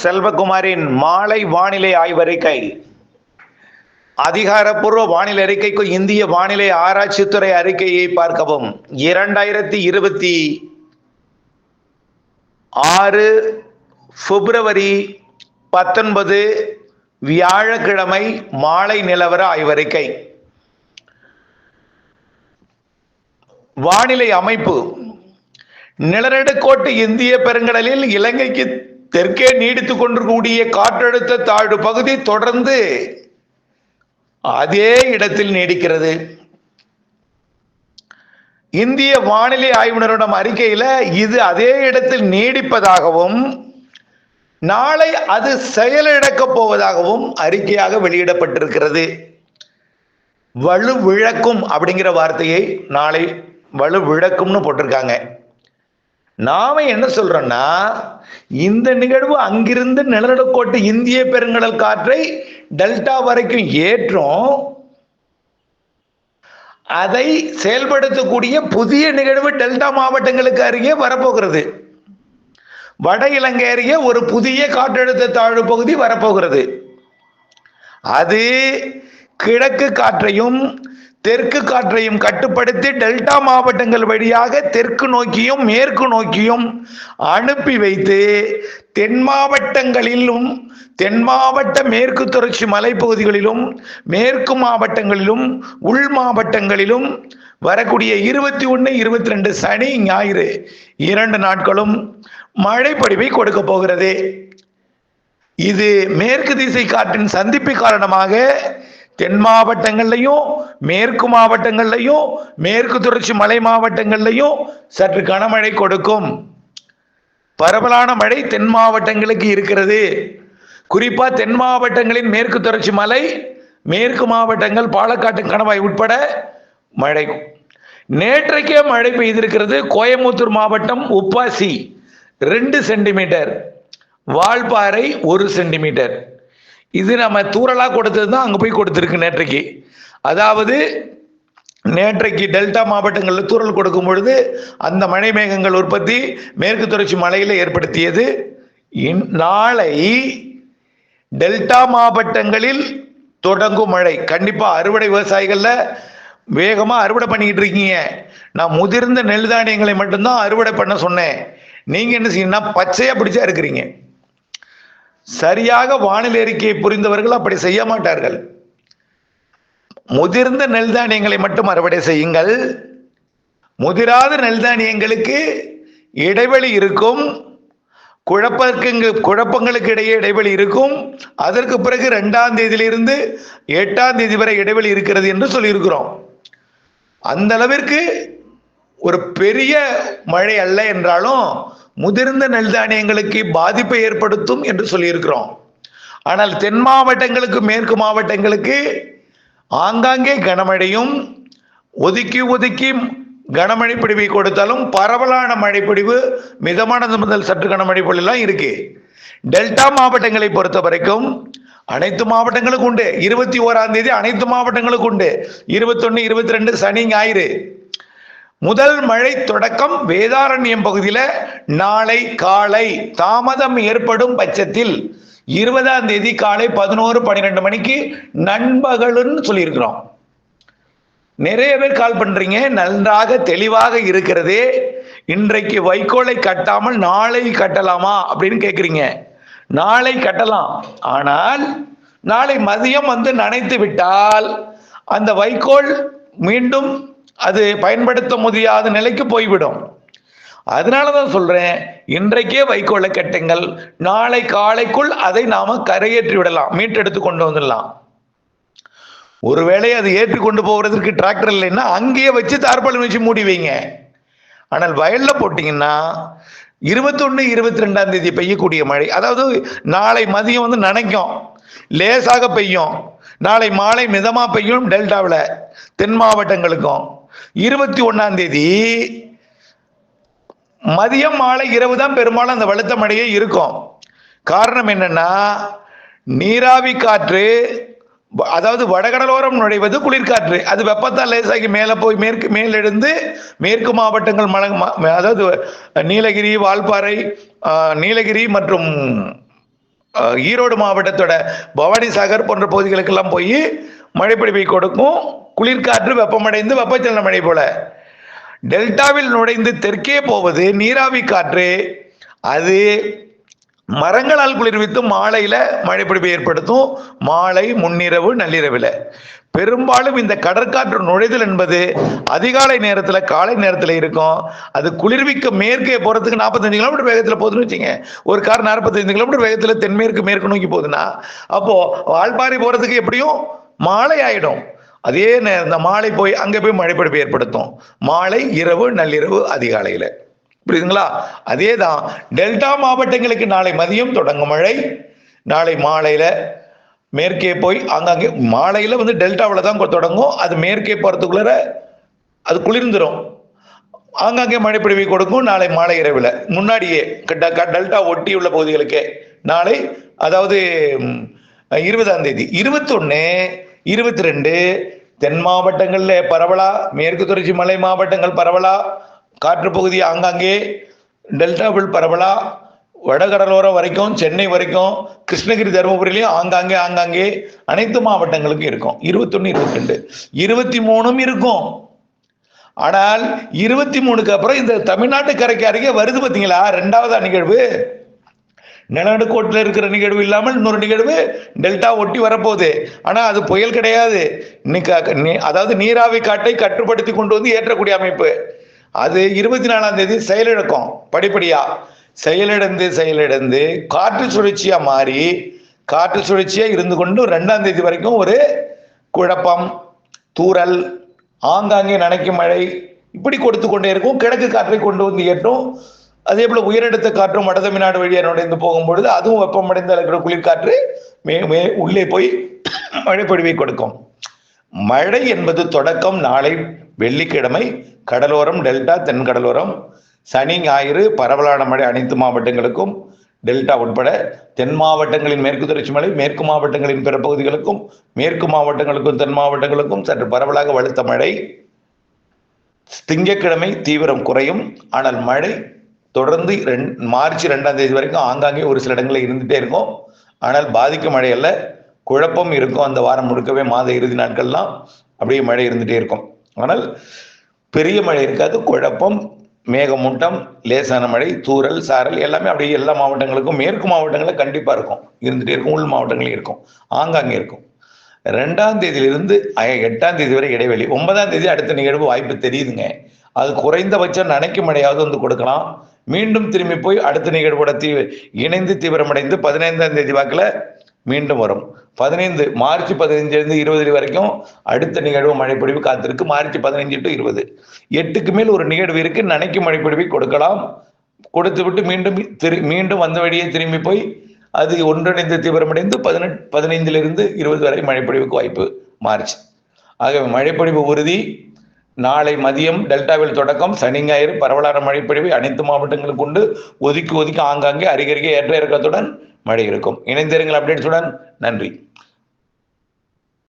செல்வகுமாரின் மாலை வானிலை ஆய்வறிக்கை. அதிகாரப்பூர்வ வானிலை அறிக்கைக்கு இந்திய வானிலை ஆராய்ச்சித்துறை அறிக்கையை பார்க்கவும். 2026 பிப்ரவரி 19 வியாழக்கிழமை மாலை நிலவர ஆய்வறிக்கை. வானிலை அமைப்பு. நிலநடுக்கோட்டு இந்திய பெருங்கடலில் இலங்கைக்கு தெற்கே நீடித்துக் கொண்டிருக்கக்கூடிய காற்றழுத்த தாழ்வு பகுதி தொடர்ந்து அதே இடத்தில் நீடிக்கிறது. இந்திய வானிலை ஆய்வு நிறுவனம் அறிக்கையில இது அதே இடத்தில் நீடிப்பதாகவும் நாளை அது செயலிழக்கப் போவதாகவும் அறிக்கையாக வெளியிடப்பட்டிருக்கிறது. வலுவிழக்கும் அப்படிங்கிற வார்த்தையை நாளை வலுவிழக்கும்னு போட்டிருக்காங்க. நாம என்ன சொல்றோம்னா, இந்த நிகழ்வு அங்கிருந்து நிலநடுக்கோட்டு இந்திய பெருங்கடல் காற்றை டெல்டா வரைக்கும் ஏற்றும், அதை செயல்படுத்தக்கூடிய புதிய நிகழ்வு டெல்டா மாவட்டங்களுக்கு அருகே வரப்போகிறது. வட இலங்கை அருகே ஒரு புதிய காற்றழுத்த தாழ்வு பகுதி வரப்போகிறது. அது கிழக்கு காற்றையும் தெற்கு காற்றையும் கட்டுப்படுத்தி டெல்டா மாவட்டங்கள் வழியாக தெற்கு நோக்கியும் மேற்கு நோக்கியும் அனுப்பி வைத்து தென் மாவட்டங்களிலும் தென் மாவட்ட மேற்கு தொடர்ச்சி மலைப்பகுதிகளிலும் மேற்கு மாவட்டங்களிலும் உள் மாவட்டங்களிலும் வரக்கூடிய 21, 22 சனி ஞாயிறு 2 நாட்களும் மழைப்பொழிவை கொடுக்க போகிறது. இது மேற்கு திசை காற்றின் சந்திப்பு காரணமாக தென் மாவட்டங்கள்லையும் மேற்கு மாவட்டங்கள்லையும் மேற்கு தொடர்ச்சி மலை மாவட்டங்கள்லையும் சற்று கனமழை கொடுக்கும். பரவலான மழை தென் மாவட்டங்களுக்கு இருக்கிறது. குறிப்பா தென் மாவட்டங்களின் மேற்கு தொடர்ச்சி மலை, மேற்கு மாவட்டங்கள், பாலக்காட்டு, கணவாய் உட்பட மழை. நேற்றைக்கே மழை பெய்திருக்கிறது. கோயம்புத்தூர் மாவட்டம் உப்பாசி 2 சென்டிமீட்டர், வால்பாறை 1 சென்டிமீட்டர். இது நம்ம தூரலா கொடுத்தது தான் அங்க போய் கொடுத்திருக்கு நேற்றைக்கு. அதாவது நேற்றைக்கு டெல்டா மாவட்டங்களில் தூரல் கொடுக்கும் பொழுது அந்த மழை மேகங்கள் உற்பத்தி மேற்கு தொடர்ச்சி மலையில ஏற்படுத்தியது. நாளை டெல்டா மாவட்டங்களில் தொடங்கும் மழை. கண்டிப்பா அறுவடை விவசாயிகள்ல வேகமா அறுவடை பண்ணிக்கிட்டு இருக்கீங்க. நான் முதிர்ந்த நெல் தானியங்களை மட்டும்தான் அறுவடை பண்ண சொன்னேன். நீங்க என்ன செய்யணும்னா பச்சையா பிடிச்சா இருக்கிறீங்க. சரியாக வானிலை அறிக்கையை புரிந்தவர்கள் அப்படி செய்ய மாட்டார்கள். முதிர்ந்த நெல் தானியங்களை மட்டும் அறுவடை செய்யுங்கள். முதிராத நெல் தானியங்களுக்கு இடைவெளி இருக்கும். குழப்பங்களுக்கு இடையே இடைவெளி இருக்கும். அதற்கு பிறகு 2ஆம் தேதியிலிருந்து 8ஆம் தேதி வரை இடைவெளி இருக்கிறது என்று சொல்லியிருக்கிறோம். அந்த அளவிற்கு ஒரு பெரிய மழை அல்ல என்றாலும் முதிர்ந்த நெல் தானியங்களுக்கு பாதிப்பை ஏற்படுத்தும் என்று சொல்லியிருக்கிறோம். ஆனால் தென் மாவட்டங்களுக்கு மேற்கு மாவட்டங்களுக்கு ஆங்காங்கே கனமழையும் ஒதுக்கி ஒதுக்கி கனமழை பொழிவை கொடுத்தாலும் பரவலான மழை பொழிவு, மிதமானது முதல் சற்று கனமழை பொழிலாம் இருக்கு. டெல்டா மாவட்டங்களை பொறுத்த வரைக்கும் அனைத்து மாவட்டங்களுக்கும் உண்டு. 21ஆம் தேதி அனைத்து மாவட்டங்களுக்கும் உண்டு. 21, 22 சனி ஞாயிறு. முதல் மழை தொடக்கம் வேதாரண்யம் பகுதியில் நாளை காலை. தாமதம் ஏற்படும் பட்சத்தில் 20ஆம் தேதி காலை 11, 12 மணிக்கு நண்பகல்னு சொல்லியிருக்கிறோம். நிறைய பேர் கால் பண்றீங்க. நன்றாக தெளிவாக இருக்கிறதே, இன்றைக்கு வைக்கோலை கட்டாமல் நாளை கட்டலாமா அப்படின்னு கேட்குறீங்க. நாளை கட்டலாம். ஆனால் நாளை மதியம் நனைத்து விட்டால் அந்த வைக்கோல் மீண்டும் அது பயன்படுத்த முடியாத நிலைக்கு போய்விடும். அதனாலதான் சொல்றேன், இன்றைக்கே வைக்கோலை கட்டுங்கள். நாளை காலைக்குள் அதை நாம கரையேற்றி விடலாம், மீட்டெடுத்து கொண்டு வந்துடலாம். ஒருவேளை அது ஏற்றி கொண்டு போகிறதுக்கு டிராக்டர் இல்லைன்னா அங்கேயே வச்சு தார்பாலின் வச்சு மூடி வைங்க. ஆனால் வயல்ல போட்டீங்கன்னா 21, 22ஆம் தேதி பெய்யக்கூடிய மழை, அதாவது நாளை மதியம் நனைக்கும், லேசாக பெய்யும். நாளை மாலை மிதமா பெய்யும் டெல்டாவில் தென் மாவட்டங்களுக்கும். 21ஆம் தேதி மதியம் மாலை இரவு தான் பெரும்பாலும் அந்த வலுத்த மழையே இருக்கும். காரணம் என்னன்னா, நீராவி காற்று, அதாவது வடகடலோரம் நுழைவது குளிர்காற்று, அது வெப்பத்தால் லேசாகி மேலே போய் மேலெழுந்து மேற்கு மாவட்டங்கள் அதாவது நீலகிரி, வால்பாறை, நீலகிரி மற்றும் ஈரோடு மாவட்டத்தோட பவானிசாகர் போன்ற பகுதிகளுக்கெல்லாம் போய் மழைப்பொழிவை கொடுக்கும். குளிர்காற்று வெப்பமடைந்து வெப்பச்சலன மழை போல டெல்டாவில் நுழைந்து தெற்கே போவது நீராவி காற்று. அது மரங்களால் குளிர்வித்து மாலையில மழைப்பொழிவை ஏற்படுத்தும். மாலை, முன்னிரவு, நள்ளிரவில் பெரும்பாலும் இந்த கடற்காற்று நுழைதல் என்பது அதிகாலை நேரத்தில், காலை நேரத்தில் இருக்கும். அது குளிர்விக்க மேற்கே போறதுக்கு 45 கிலோமீட்டர் வேகத்தில் போகுதுன்னு வச்சுங்க. ஒரு கார் 45 கிலோமீட்டர் வேகத்தில் தென்மேற்கு மேற்கு நோக்கி போகுதுன்னா அப்போ வால்பாறை போறதுக்கு எப்படியும் மாலை ஆயிடும். அதே இந்த மாலை போய் அங்க போய் மழைப்பொழிவு ஏற்படுத்தும். மாலை, இரவு, நள்ளிரவு, அதிகாலையில. புரியுதுங்களா? அதே தான் டெல்டா மாவட்டங்களுக்கு நாளை மதியம் தொடங்கும் மழை. நாளை மாலையில மேற்கே போய் ஆங்காங்கே மாலையில டெல்டாவில் தான் தொடங்கும். அது மேற்கே போறதுக்குள்ள அது குளிர்ந்துடும். ஆங்காங்கே மழைப்பொழிவை கொடுக்கும். நாளை மாலை இரவில் முன்னாடியே டெல்டா ஒட்டி உள்ள பகுதிகளுக்கே நாளை, அதாவது 20ஆம் தேதி, 21, 22 தென் மாவட்டங்கள்ல பரவலா, மேற்கு தொடர்ச்சி மலை மாவட்டங்கள் பரவலா, காற்று பகுதி ஆங்காங்கே, டெல்டாவில் பரவலா, வடகடலோரம் வரைக்கும், சென்னை வரைக்கும், கிருஷ்ணகிரி, தருமபுரியிலையும் ஆங்காங்கே அனைத்து மாவட்டங்களுக்கும் இருக்கும். 21, 22, 23 இருக்கும். ஆனால் 23க்கு அப்புறம் இந்த தமிழ்நாட்டு கரைக்கு அருகே வருது பார்த்தீங்களா, 2வது நிகழ்வு. நிலநடுக்கோட்டில் இருக்கிற நிகழ்வு இல்லாமல் இன்னொரு நிகழ்வு டெல்டா ஒட்டி வரப்போகுது. ஆனா அது புயல் கிடையாது. அதாவது நீராவி காற்றை கட்டுப்படுத்தி கொண்டு வந்து ஏற்றக்கூடிய அமைப்பு. அது 24ஆம் தேதி செயலிழக்கும். படிப்படியா செயலிழந்து காற்று சுழற்சியா மாறி, காற்று சுழற்சியா இருந்து கொண்டு 2ஆம் தேதி வரைக்கும் ஒரு குழப்பம், தூறல், ஆங்காங்கே நனைக்கும் மழை இப்படி கொடுத்து கொண்டே இருக்கும். கிழக்கு காற்றை கொண்டு வந்து ஏற்றும். அதே போல உயரடுத்த காற்றும் வட தமிழ்நாடு வழியாக நுழைந்து போகும்பொழுது அதுவும் வெப்பமடைந்த இருக்கிற குளிர்காற்று உள்ளே போய் மழைப்பொழிவை கொடுக்கும். மழை என்பது தொடக்கம் நாளை வெள்ளிக்கிழமை கடலோரம், டெல்டா, தென்கடலோரம். சனி, ஞாயிறு பரவலான மழை அனைத்து மாவட்டங்களுக்கும், டெல்டா உட்பட. தென் மாவட்டங்களின் மேற்கு தொடர்ச்சி மழை, மேற்கு மாவட்டங்களின் பிற பகுதிகளுக்கும், மேற்கு மாவட்டங்களுக்கும் தென் மாவட்டங்களுக்கும் சற்று பரவலாக வலுத்த மழை. திங்கட்கிழமை தீவிரம் குறையும். ஆனால் மழை தொடர்ந்து மார்ச் 2ஆம் தேதி வரைக்கும் ஆங்காங்கே ஒரு சில இடங்களில் இருந்துட்டே இருக்கும். ஆனால் பாதிக்கும் மழை அல்ல, குழப்பம் இருக்கும். அந்த வாரம் முழுக்கவே மாத இறுதி நாட்கள்லாம் அப்படியே மழை இருந்துட்டே இருக்கும். ஆனால் பெரிய மழை இருக்காது. குழப்பம், மேகமூட்டம், லேசான மழை, தூறல், சாரல் எல்லாமே அப்படியே எல்லா மாவட்டங்களுக்கும், மேற்கு மாவட்டங்களில் கண்டிப்பா இருக்கும், இருந்துட்டே இருக்கும். உள் மாவட்டங்களும் இருக்கும், ஆங்காங்கே இருக்கும். 2ஆம் தேதியிலிருந்து 8ஆம் தேதி வரை இடைவெளி. 9ஆம் தேதி அடுத்த நிகழ்வு வாய்ப்பு தெரியுதுங்க. அது குறைந்தபட்சம் நனைக்கும் மழையாவது கொடுக்கலாம். மீண்டும் திரும்பி போய் அடுத்த நிகழ்வோட இணைந்து தீவிரமடைந்து 15ஆம் தேதி வாக்கில் மீண்டும் வரும். மார்ச் 15 20 வரைக்கும் அடுத்த நிகழ்வு மழைப்பொழிவு காத்திருக்கு. மார்ச் 15 to 20, 8க்கு மேல் ஒரு நிகழ்வு இருக்கு. நனைக்கும் மழைப்பொழிவை கொடுக்கலாம். கொடுத்து விட்டு மீண்டும் வந்த வழியே திரும்பி போய் அது ஒன்றிணைந்து தீவிரமடைந்து 15 20 வரை மழைப்பொழிவுக்கு வாய்ப்பு மார்ச். ஆகவே மழைப்பொழிவு உறுதி. நாளை மதியம் டெல்டாவில் தொடக்கம். சனி, ஞாயிறு பரவலான மழைப்பொழிவை அனைத்து மாவட்டங்களுக்கு உண்டு. ஒதுக்கி ஆங்காங்கே அருகருகே ஏற்ற இறக்கத்துடன் மழை இருக்கும். இணைந்திருங்கள் அப்டேட்ஸுடன். நன்றி.